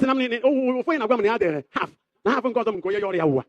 sị na m ụfọdụ na-agwa m na ya dere half na half nke ọzọ m nke onye yọrọ ya ụwa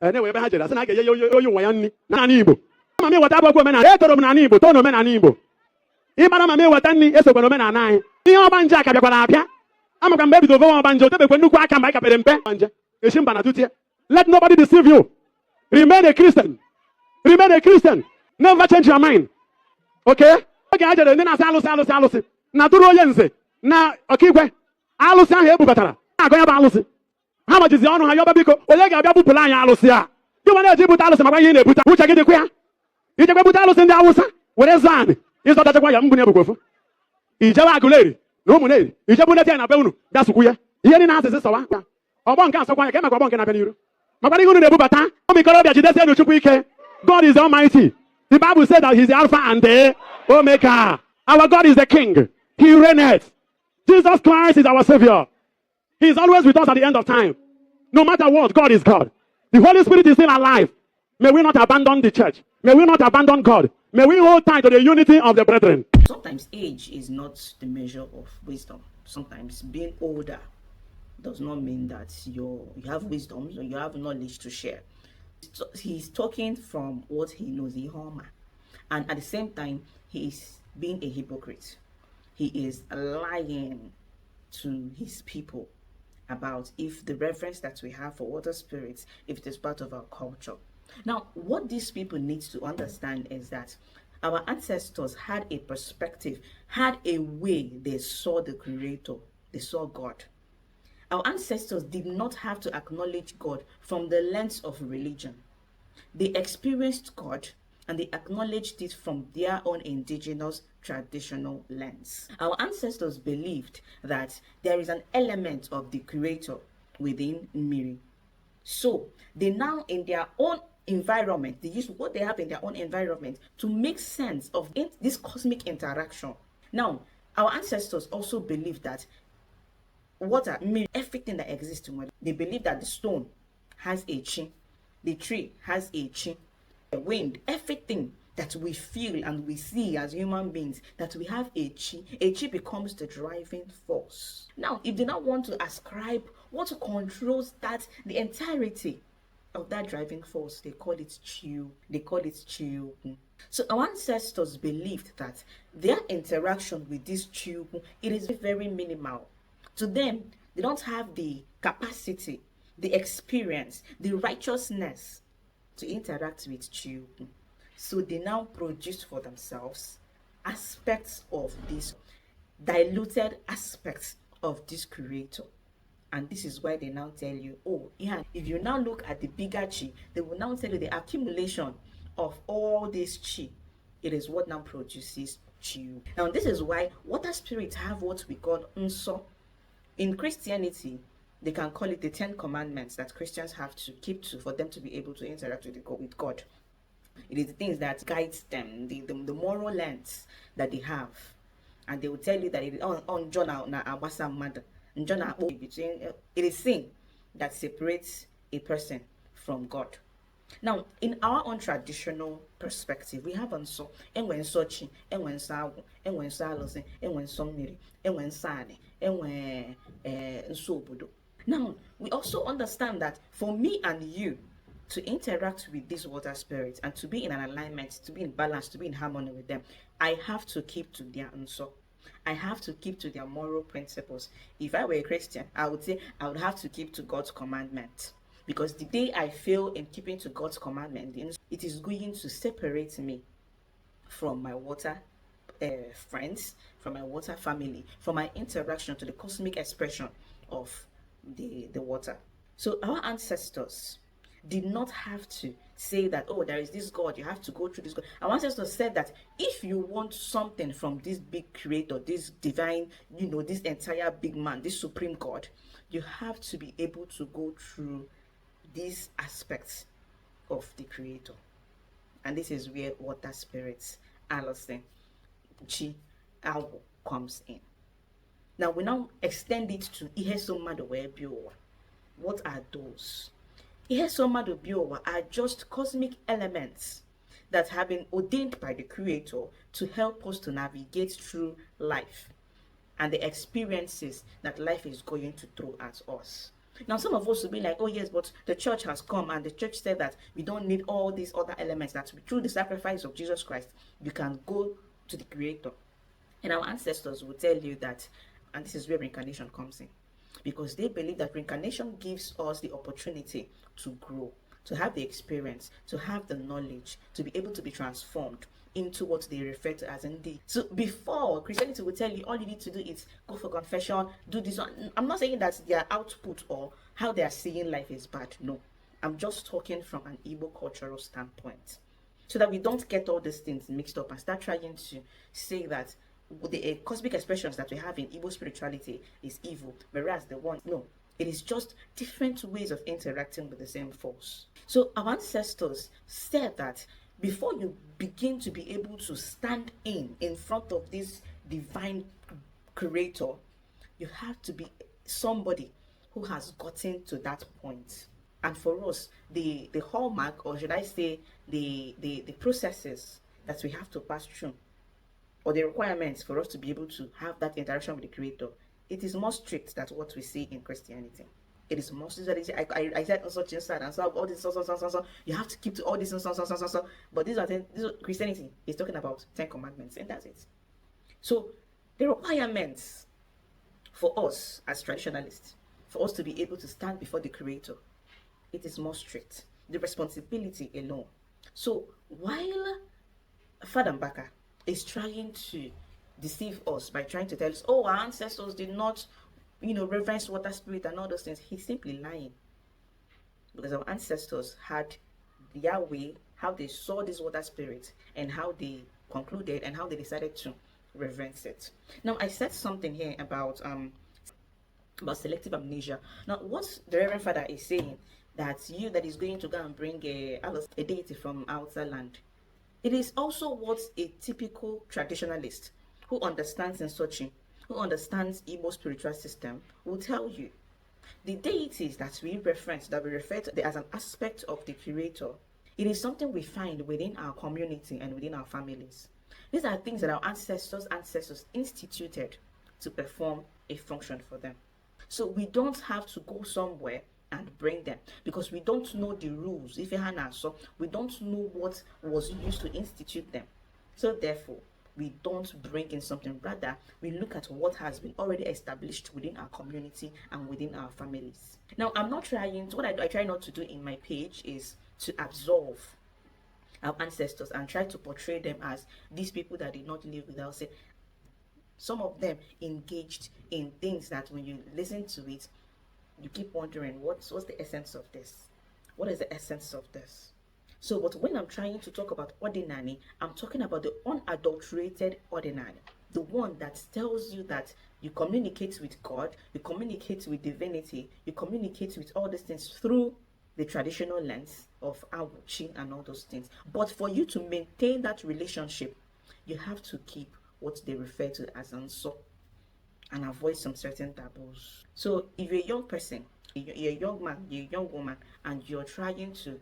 na-ewe ebe ha jere asị na a ga-enye onye ụwa ya nri n'ala Igbo. Ma m eweta abụọ omenala etoro m n'ala Igbo too na omenala Igbo. Ịmara ma m eweta nri esokwa na omenala anyị. Ihe ọgbanje aka bịakwara abịa. Amaka mgbe ebido ofe ọgbanje o tebekwe nnukwu aka mgbe anyị kapere mpe ọgbanje echi mba na tutie. Let nobody deceive you. Remain a Christian. Remain a Christian. Never change your mind. Okay? Oge ha jere ndị na-asị alụsị na tụrụ onye nze na ọkaigwe alụsị ahụ ebubatara na-agụ ya bụ alụsị. Ha majizi ọnụ ha yọba biko onye ga-abịa bupụrụ anyị alụsị a. Gị nwa na-eji bute alụsị makwa ihe ị na-ebute. Uche gị dịkwa ya. Ijekwe bute alụsị ndị Awụsa were zaa anyị ịzọtachakwa ya mbunye bụkwa ofu. Ijewe Agụleri na Ụmụneri ijebu nete ya na be unu gasụkwu ya. Ihe niile asịsị sọwa ya. Ọgbọ nke asọkwa ya ka emekwa ọgbọ nke na-abịa n'iru. Makwa ihe unu na-ebubata omikorobịa jidesie enu Chukwu ike. God is Almighty. The Bible said that He's the Alpha and the Omega. Our God is the King. He reigneth. Jesus Christ is our Savior. He is always with us at the end of time. No matter what, God is God. The Holy Spirit is still alive. May we not abandon the church. May we not abandon God. May we hold tight to the unity of the brethren. Sometimes age is not the measure of wisdom. Sometimes being older does not mean that you have wisdom or you have knowledge to share. He's talking from what he knows, and at the same time, he is being a hypocrite. He is lying to his people about if the reverence that we have for water spirits, if it is part of our culture. Now, what these people need to understand is that our ancestors had a perspective, had a way they saw the Creator, they saw God. Our ancestors did not have to acknowledge God from the lens of religion. They experienced God and they acknowledged it from their own indigenous traditional lens. Our ancestors believed that there is an element of the Creator within Miri. So they now, in their own environment, they use what they have in their own environment to make sense of this cosmic interaction. Now, our ancestors also believed that water, everything that exists in water, they believe that the stone has a chi, the tree has a chi, the wind, everything that we feel and we see as human beings, that we have a chi becomes the driving force. Now, if they now want to ascribe what controls that, the entirety of that driving force, they call it chi. They call it chi. So our ancestors believed that their interaction with this chi, it is very minimal. To them, they don't have the capacity, the experience, the righteousness to interact with chi. So they now produce for themselves aspects of this, diluted aspects of this Creator. And this is why they now tell you, oh, yeah, if you now look at the bigger chi, they will now tell you the accumulation of all this chi. It is what now produces chi. Now, this is why water spirits have what we call unso. In Christianity, they can call it the 10 commandments that Christians have to keep to for them to be able to interact with God. It is the things that guides them, the moral lens that they have. And they will tell you that it is on John na Abasa mother. Between it is sin that separates a person from God. Now, in our own traditional perspective, we have also enwen sochi, enwen sagu, enwen salose, enwen somiri, enwen sane, enwen nsobodo. Now, we also understand that for me and you to interact with these water spirits and to be in an alignment, to be in balance, to be in harmony with them, I have to keep to their nso. I have to keep to their moral principles. If I were a Christian, I would say I would have to keep to God's commandment. Because the day I fail in keeping to God's commandment, it is going to separate me from my water friends, from my water family, from my interaction to the cosmic expression of the water. So our ancestors did not have to say that, oh, there is this God, you have to go through this God. Our ancestors said that if you want something from this big Creator, this divine, this entire big man, this supreme God, you have to be able to go through these aspects of the Creator. And this is where water spirits, Alison, Chi, Algo comes in. Now we now extend it to Ihesomado. What are those? Ihesomado are just cosmic elements that have been ordained by the Creator to help us to navigate through life. and the experiences that life is going to throw at us. Now, some of us will be like, oh yes, but the church has come and the church said that we don't need all these other elements, that through the sacrifice of Jesus Christ, you can go to the Creator. And our ancestors will tell you that, and this is where reincarnation comes in, because they believe that reincarnation gives us the opportunity to grow, to have the experience, to have the knowledge, to be able to be transformed into what they refer to as indeed. So before, Christianity will tell you all you need to do is go for confession, do this one. I'm not saying that their output or how they are seeing life is bad. No, I'm just talking from an Igbo cultural standpoint, so that we don't get all these things mixed up and start trying to say that the cosmic expressions that we have in Igbo spirituality is evil, whereas the one, no, it is just different ways of interacting with the same force. So our ancestors said that before you begin to be able to stand in front of this divine creator, you have to be somebody who has gotten to that point. And for us, the hallmark, or should I say the processes that we have to pass through, or the requirements for us to be able to have that interaction with the creator, it is more strict than what we see in Christianity. It is more strict. I said such inside and so all this so you have to keep to all this so. But these are Christianity is talking about 10 commandments, and that's it. So the requirements for us as traditionalists, for us to be able to stand before the creator, it is more strict. The responsibility alone. So while Father Mbaka is trying to deceive us by trying to tell us, oh, our ancestors did not, reverence water spirit and all those things, he's simply lying. Because our ancestors had their way, how they saw this water spirit, and how they concluded and how they decided to reverence it. Now, I said something here about selective amnesia. Now, what the Reverend Father is saying, that you that is going to go and bring a deity from outside land, it is also what a typical traditionalist who understands Nsochi, who understands Igbo spiritual system, will tell you. The deities that we reference, that we refer to as an aspect of the creator, it is something we find within our community and within our families. These are things that our ancestors instituted to perform a function for them. So we don't have to go somewhere and bring them, because we don't know the rules. If so we don't know what was used to institute them. So therefore, we don't bring in something. Rather, we look at what has been already established within our community and within our families. Now, I'm not trying to, what I try not to do in my page is to absolve our ancestors and try to portray them as these people that did not live without sin. Some of them engaged in things that when you listen to it, you keep wondering, what's the essence of this? What is the essence of this? So, but when I'm trying to talk about ordinary, I'm talking about the unadulterated ordinary. The one that tells you that you communicate with God, you communicate with divinity, you communicate with all these things through the traditional lens of Awuchi and all those things. But for you to maintain that relationship, you have to keep what they refer to as Anso and avoid some certain taboos. So if you're a young person, you're a young man, you're a young woman, and you're trying to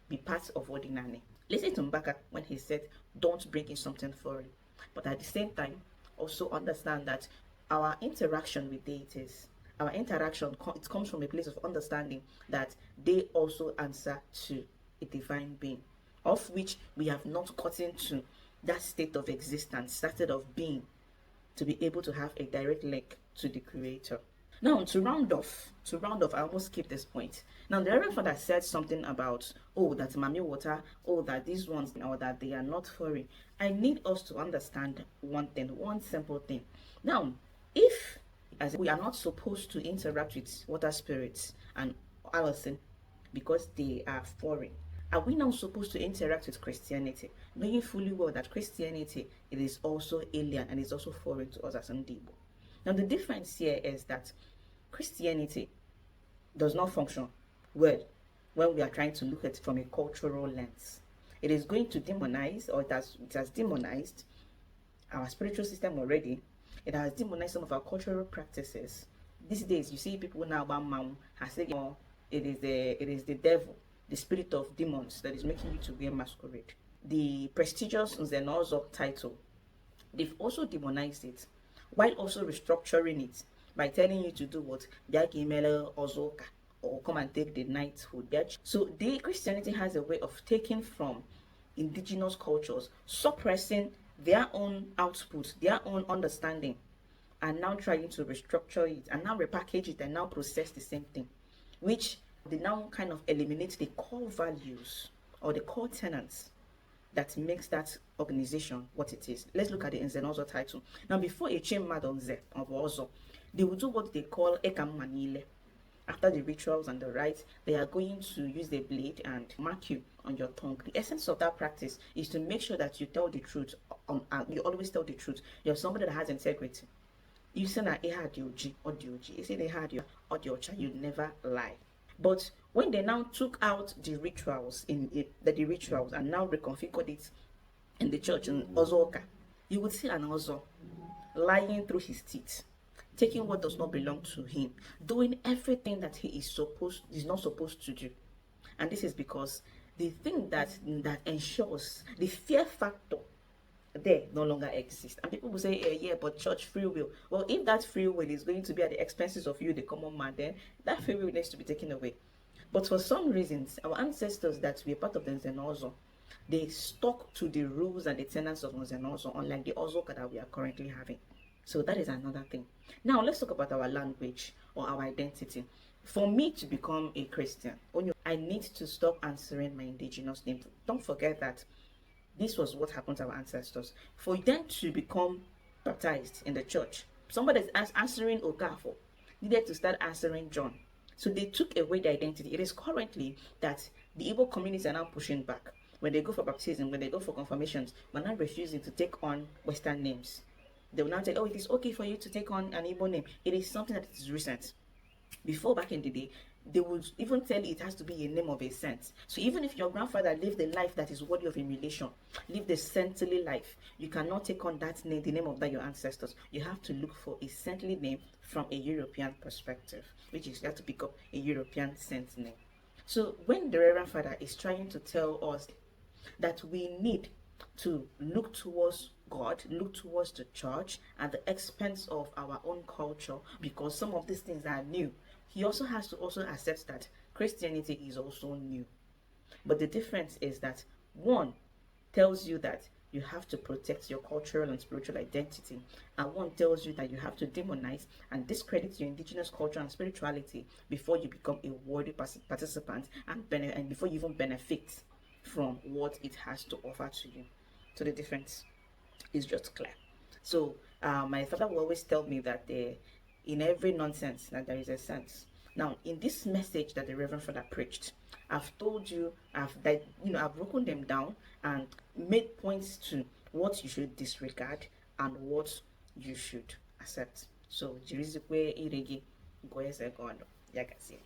be part of ordinary, listen to Mbaka when he said, don't bring in something foreign. But at the same time, also understand that our interaction with deities, our interaction, it comes from a place of understanding that they also answer to a divine being, of which we have not gotten to that state of existence, state of being, to be able to have a direct link to the creator. Now, to round off, I almost skipped this point. Now, the Reverend Father said something about, oh, that Mami water, oh, that these ones, or that they are not foreign. I need us to understand one thing, one simple thing. Now, if as we are not supposed to interact with water spirits and Allison because they are foreign, are we now supposed to interact with Christianity, knowing fully well that Christianity, it is also alien and is also foreign to us as Igbo? Now, the difference here is that Christianity does not function well when we are trying to look at it from a cultural lens. It is going to demonize, or it has demonized our spiritual system already. It has demonized some of our cultural practices. These days, you see people now saying, oh, it is the devil, the spirit of demons that is making you to wear masquerade. The prestigious Nzenozo title, they've also demonized it. while also restructuring it by telling you to do what? Bịa ka imele ọzọ ụka, or come and take the knighthood. So the Christianity has a way of taking from indigenous cultures, suppressing their own output, their own understanding, and now trying to restructure it and now repackage it and now process the same thing, which they now kind of eliminate the core values or the core tenets that makes that organization what it is. Let's look at the Nzenozo title. Now, before a chain madonze of Ozo, they will do what they call Ekam Manile. After the rituals and the rites, they are going to use the blade and mark you on your tongue. The essence of that practice is to make sure that you tell the truth. You always tell the truth. You're somebody that has integrity. You say that it had your G or your G. You say they had your or your child. You never lie. But when they now took out the rituals the rituals and now reconfigured it in the church in Ozoka, you would see an Ozo lying through his teeth, taking what does not belong to him, doing everything that he is not supposed to do. And this is because the thing that ensures the fear factor there no longer exists. And people will say, yeah, but church free will. Well, if that free will is going to be at the expenses of you, the common man, then that free will needs to be taken away. But for some reasons, our ancestors that were part of the Nzenozo, they stuck to the rules and the tenets of Nzenozo, unlike the Ozoka that we are currently having. So that is another thing. Now let's talk about our language or our identity. For me to become a Christian, I need to stop answering my indigenous name. Don't forget that this was what happened to our ancestors. For them to become baptized in the church, somebody is answering Okafo needed to start answering John. So they took away their identity. It is currently that the Igbo communities are now pushing back. When they go for baptism, when they go for confirmations, we're now refusing to take on Western names. They will now say, oh, it is okay for you to take on an Igbo name. It is something that is recent. Before, back in the day, they would even tell you it has to be a name of a saint. So even if your grandfather lived a life that is worthy of emulation, lived a saintly life, you cannot take on that name, the name of that your ancestors. You have to look for a saintly name from a European perspective, which is you have to pick up a European saint name. So when the Reverend Father is trying to tell us that we need to look towards God, look towards the church at the expense of our own culture, because some of these things are new, he also has to also accept that Christianity is also new. But the difference is that one tells you that you have to protect your cultural and spiritual identity, and one tells you that you have to demonize and discredit your indigenous culture and spirituality before you become a worthy participant and before you even benefit from what it has to offer to you. So the difference is just clear. So my father will always tell me that in every nonsense that there is a sense. Now, in this message that the Reverend Father preached, I've told you, I've broken them down and made points to what you should disregard and what you should accept. So, jirizikwe iregi goyese gondo yakasi.